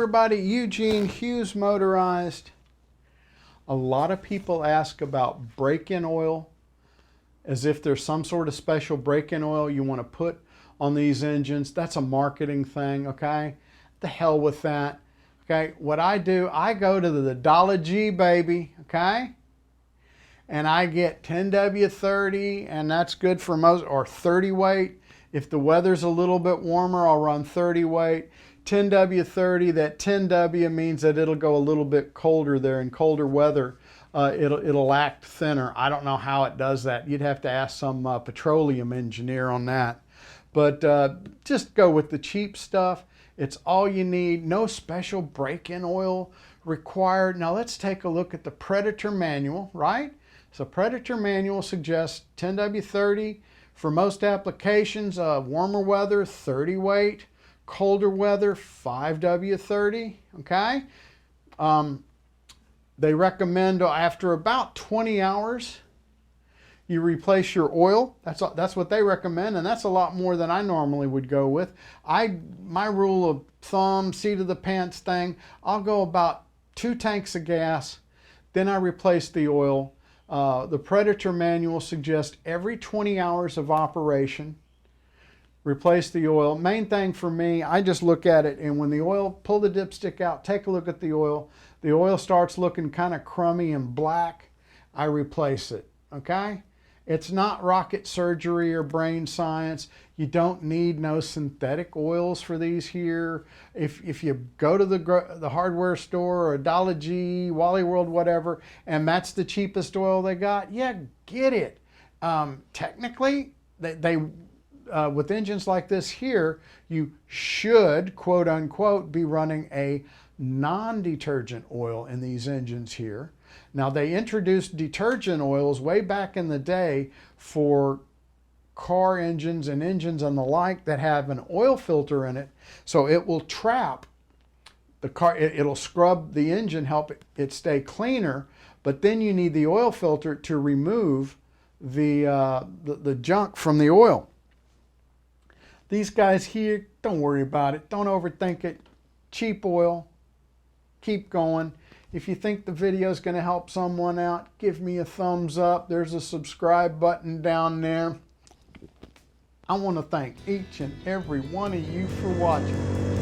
everybody, Eugene Hughes Motorized. A lot of people ask about break-in oil, as if there's some sort of special break-in oil you want to put on these engines. That's a marketing thing, okay? The hell with that. Okay, what I do, I go to the Dollar G, baby, okay? And I get 10W30, and that's good for most, or 30 weight. If the weather's a little bit warmer, I'll run 30 weight. 10W30, that 10W means that it'll go a little bit colder there. In colder weather, it'll act thinner. I don't know how it does that. You'd have to ask some petroleum engineer on that. But just go with the cheap stuff. It's all you need. No special break-in oil required. Now let's take a look at the Predator manual, right? So Predator manual suggests 10W30 for most applications. Warmer weather, 30 weight. Colder weather, 5W30, okay? They recommend after about 20 hours, you replace your oil. That's what they recommend, and that's a lot more than I normally would go with. My rule of thumb, seat of the pants thing, I'll go about 2 tanks of gas, then I replace the oil. The Predator manual suggests every 20 hours of operation, replace the oil. Main thing for me, I just look at it, and when the oil, pull the dipstick out, take a look at the oil starts looking kind of crummy and black, I replace it, okay? It's not rocket surgery or brain science. You don't need no synthetic oils for these here. If you go to the hardware store or a Dollar G, Wally World, whatever, and that's the cheapest oil they got, yeah, get it. Technically, they with engines like this here, you should, quote unquote, be running a non-detergent oil in these engines here. Now, they introduced detergent oils way back in the day for car engines and engines and the like that have an oil filter in it, so it will trap the car, it'll scrub the engine, help it stay cleaner, but then you need the oil filter to remove the junk from the oil. These guys here, don't worry about it. Don't overthink it. Cheap oil. Keep going. If you think the video is going to help someone out, give me a thumbs up. There's a subscribe button down there. I want to thank each and every one of you for watching.